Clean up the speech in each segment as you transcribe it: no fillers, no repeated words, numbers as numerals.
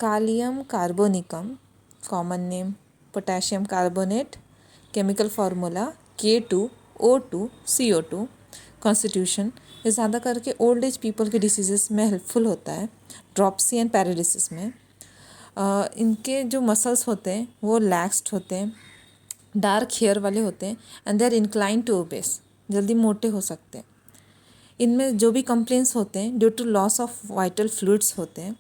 Kalium carbonicum, common name potassium carbonate, chemical formula K2O2CO2. Constitution ये ज़्यादा करके old age people के diseases में हेल्पफुल होता है, ड्रॉप्सी एंड पैरालिसिस में। इनके जो मसल्स होते हैं वो लैक्स्ड होते हैं, डार्क हेयर वाले होते हैं and they are incline to obese, जल्दी मोटे हो सकते हैं। इनमें जो भी कंप्लेंट्स होते हैं due to loss of vital fluids होते हैं।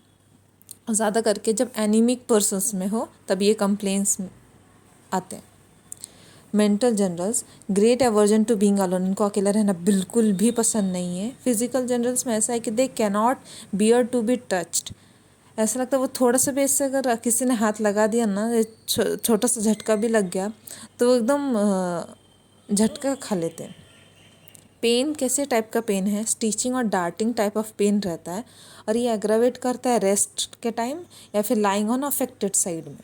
ज़्यादा करके जब एनीमिक पर्सन्स में हो तब ये कंप्लेंट्स आते हैं। Mental generals, great aversion to being alone, इनको अकेला रहना बिल्कुल भी पसंद नहीं है। फिजिकल जनरल्स में ऐसा है कि they cannot bear to be touched, ऐसा लगता है वो थोड़ा सा भी इससे अगर किसी ने हाथ लगा दिया ना, छोटा सा झटका भी लग गया तो वो एकदम झटका खा लेते हैं। पेन कैसे टाइप का पेन है? स्टिचिंग और डार्टिंग टाइप ऑफ पेन रहता है और ये एग्रावेट करता है रेस्ट के टाइम या फिर लाइंग ऑन अफेक्टेड साइड में।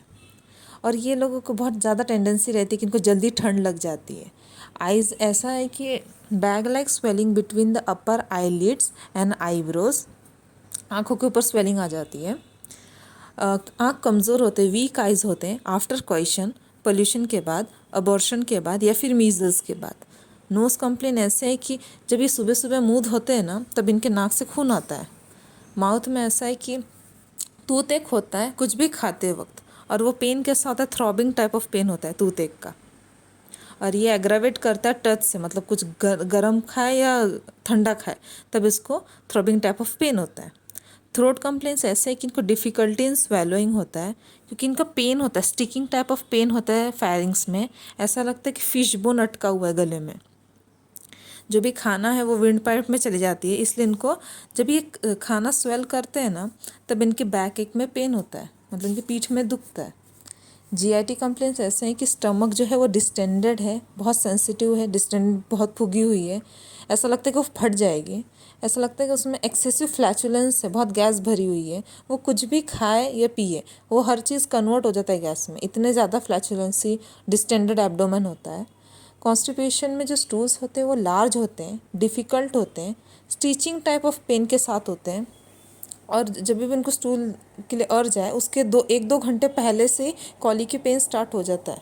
और ये लोगों को बहुत ज़्यादा टेंडेंसी रहती है कि इनको जल्दी ठंड लग जाती है। आइज़ ऐसा है कि bag like swelling between the upper eyelids and eyebrows, आँखों के ऊपर स्वेलिंग आ जाती है। आँख कमज़ोर होते हैं, वीक आइज़ होते हैं आफ्टर क्वेश्चन, पोल्यूशन के बाद, अबॉर्शन के बाद या फिर मीजल्स के बाद। नोज़ कंप्लेन ऐसे है कि जब ये सुबह सुबह मूड होते हैं ना तब इनके नाक से खून आता है। माउथ में ऐसा है कि टूथ एक होता है कुछ भी खाते वक्त, और वो पेन कैसा होता है? थ्रॉबिंग टाइप ऑफ पेन होता है टूथ एक का, और ये एग्रावेट करता है टच से, मतलब कुछ गरम खाए या ठंडा खाए तब इसको थ्रॉबिंग टाइप ऑफ पेन होता है। थ्रोट कंप्लेंट्स ऐसे है कि इनको डिफ़िकल्टी इन स्वेलोइंग होता है क्योंकि इनका पेन होता है, स्टिकिंग टाइप ऑफ पेन होता है फायरिंग्स में, ऐसा लगता है कि फिश बोन अटका हुआ है गले में। जो भी खाना है वो विंड पाइप में चली जाती है, इसलिए इनको जब ये खाना स्वेल करते हैं ना तब इनके बैक एक में पेन होता है, मतलब इनकी पीठ में दुखता है। जीआईटी कंप्लेंट्स ऐसे हैं कि स्टमक जो है वो डिस्टेंडेड है, बहुत सेंसिटिव है, डिस्टेंड बहुत फूगी हुई है, ऐसा लगता है कि वो फट जाएगी, ऐसा लगता है कि उसमें एक्सेसिव फ्लैचुलेंस है, बहुत गैस भरी हुई है, वो कुछ भी खाए या पिए वो हर चीज़ कन्वर्ट हो जाता है गैस में, इतने ज़्यादा फ्लैचुलेंसी, डिस्टेंडेड एब्डोमेन होता है। कॉन्स्टिपेशन में जो स्टूल्स होते हैं वो लार्ज होते हैं, डिफ़िकल्ट होते हैं, स्टिचिंग टाइप ऑफ पेन के साथ होते हैं, और जब भी उनको स्टूल के लिए अर्ज आए उसके एक दो घंटे पहले से कॉली की पेन स्टार्ट हो जाता है।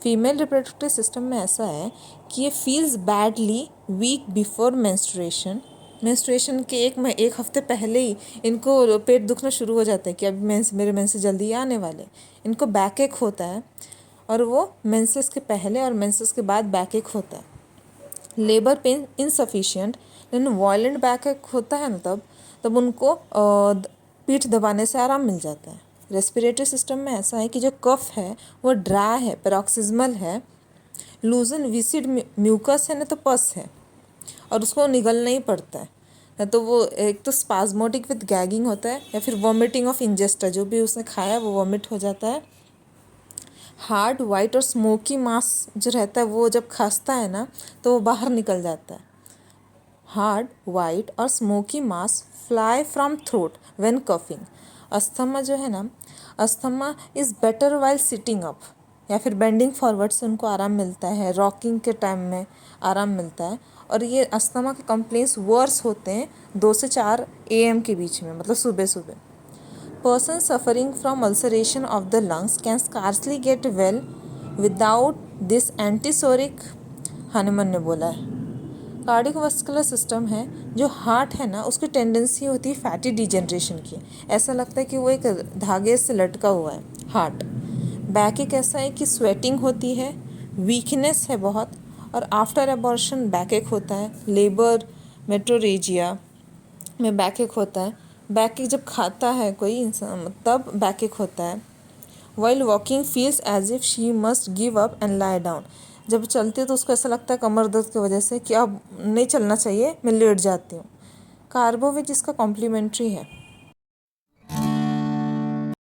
फीमेल रिप्रोडक्टिव सिस्टम में ऐसा है कि ये feels badly weak before menstruation, menstruation के एक हफ्ते पहले ही इनको पेट दुखना शुरू हो जाता है कि अब मेरे मेंस जल्दी आने वाले। इनको बैक एक होता है और वो मेंसेस के पहले और मेंसेस के बाद बैक एक होता है। लेबर पेन इनसफिशिएंट, लेकिन वायलेंट बैक एक होता है ना तब उनको पीठ दबाने से आराम मिल जाता है। रेस्पिरेटरी सिस्टम में ऐसा है कि जो कफ है वो ड्राई है, पेरोक्सिज्मल है, लूजन विसिड म्यूकस है ना तो पस है और उसको निगलना ही पड़ता है, ना तो वो एक तो स्पाज्मोटिक विद गैगिंग होता है या फिर वॉमिटिंग ऑफ इंजेस्टा, जो भी उसने खाया वो वॉमिट हो जाता है। हार्ड वाइट और स्मोकी मास जो रहता है वो जब खांसता है ना तो वो बाहर निकल जाता है। हार्ड वाइट और smoky mass fly from throat when coughing. Asthma जो है ना, asthma is better while sitting up या फिर बेंडिंग फॉरवर्ड से उनको आराम मिलता है, रॉकिंग के टाइम में आराम मिलता है। और ये अस्थमा के कंप्लेंट्स वर्स होते हैं 2 से 4 AM के बीच में, मतलब सुबह सुबह। Person suffering from ulceration of the lungs can scarcely get well without this antisoric, Hanuman ने बोला है। कार्डियोवास्कुलर सिस्टम है, जो हार्ट है ना उसकी टेंडेंसी होती है फैटी डिजेनरेशन की, ऐसा लगता है कि वो एक धागे से लटका हुआ है हार्ट। बैक एक ऐसा है कि स्वेटिंग होती है, वीकनेस है बहुत, और आफ्टर एबॉर्शन बैक एक होता है। लेबर मेट्रोरेजिया में बैक एक होता है। बैक एक जब खाता है कोई इंसान तब बैक एक होता है। While walking feels as if she must give up and lie down, जब चलती है तो उसको ऐसा लगता है कमर दर्द की वजह से कि अब नहीं चलना चाहिए, मैं लेट जाती हूँ। कार्बोवेज इसका कॉम्प्लीमेंट्री है।